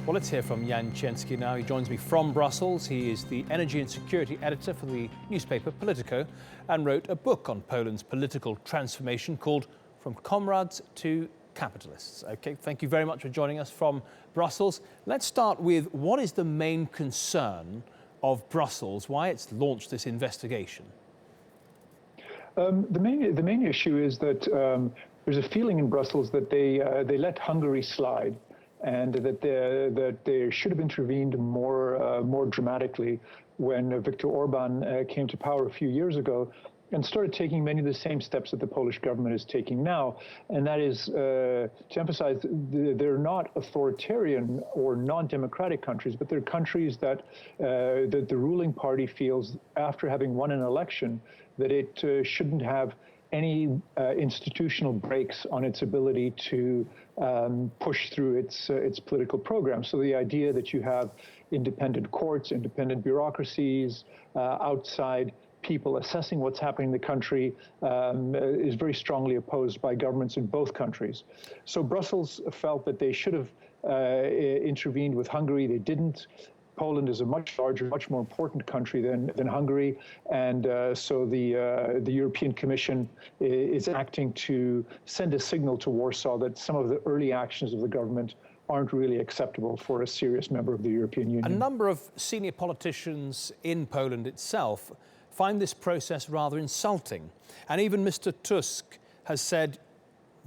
Well, let's hear from Jan Cienski now. He joins me from Brussels. He is the energy and security editor for the newspaper Politico and wrote a book on Poland's political transformation called From Comrades to Capitalists. Okay, thank you very much for joining us from Brussels. Let's start with what is the main concern of Brussels, why it's launched this investigation? The main issue is that there's a feeling in Brussels that they let Hungary slide, and that they should have intervened more dramatically when Viktor Orban came to power a few years ago and started taking many of the same steps that the Polish government is taking now. And that is to emphasize they're not authoritarian or non-democratic countries, but they're countries that the ruling party feels, after having won an election, that it shouldn't have any institutional brakes on its ability to push through its political program. So the idea that you have independent courts, independent bureaucracies, outside people assessing what's happening in the country is very strongly opposed by governments in both countries. So Brussels felt that they should have intervened with Hungary. They didn't. Poland is a much larger, much more important country than Hungary, and so the European Commission is acting to send a signal to Warsaw that some of the early actions of the government aren't really acceptable for a serious member of the European Union. A number of senior politicians in Poland itself find this process rather insulting, and even Mr. Tusk has said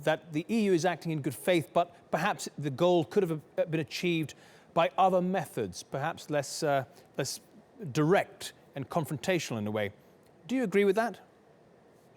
that the EU is acting in good faith, but perhaps the goal could have been achieved by other methods, perhaps less direct and confrontational in a way. Do you agree with that?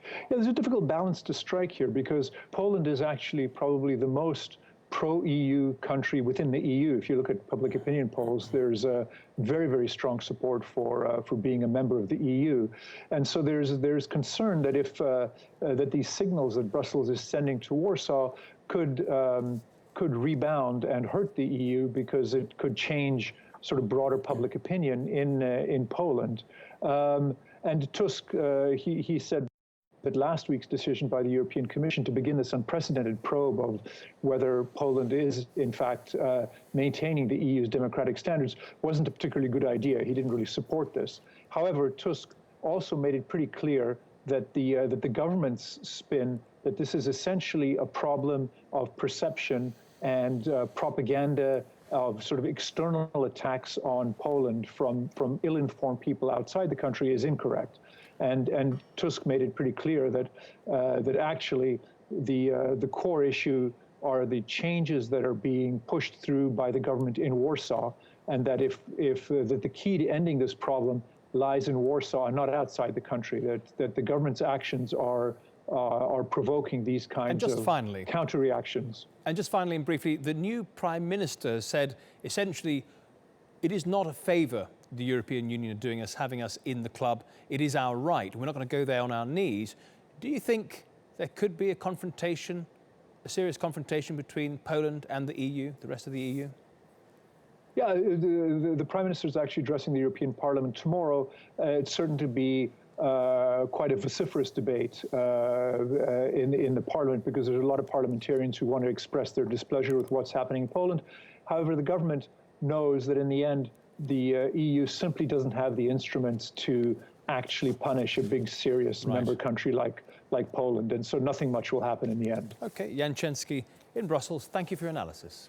Yeah, there's a difficult balance to strike here, because Poland is actually probably the most pro-EU country within the EU. If you look at public opinion polls, there's a very, very strong support for being a member of the EU. And so there's concern that if that these signals that Brussels is sending to Warsaw could rebound and hurt the EU, because it could change sort of broader public opinion in Poland. And Tusk, he said that last week's decision by the European Commission to begin this unprecedented probe of whether Poland is, in fact, maintaining the EU's democratic standards wasn't a particularly good idea. He didn't really support this. However, Tusk also made it pretty clear that the government's spin that this is essentially a problem of perception and propaganda, of sort of external attacks on Poland from ill-informed people outside the country is incorrect. And Tusk made it pretty clear that that actually the core issue are the changes that are being pushed through by the government in Warsaw, and that that the key to ending this problem lies in Warsaw and not outside the country. That the government's actions are provoking these kinds of counter-reactions. And just finally and briefly, the new Prime Minister said essentially it is not a favour the European Union are doing us, having us in the club. It is our right. We're not going to go there on our knees. Do you think there could be a confrontation, a serious confrontation between Poland and the EU, the rest of the EU? Yeah, the Prime Minister is actually addressing the European Parliament tomorrow. It's certain to be quite a vociferous debate in the Parliament, because there's a lot of parliamentarians who want to express their displeasure with what's happening in Poland. However, the government knows that in the end, the EU simply doesn't have the instruments to actually punish a big, serious member country like Poland, and so nothing much will happen in the end. Okay, Jan Cienski in Brussels, thank you for your analysis.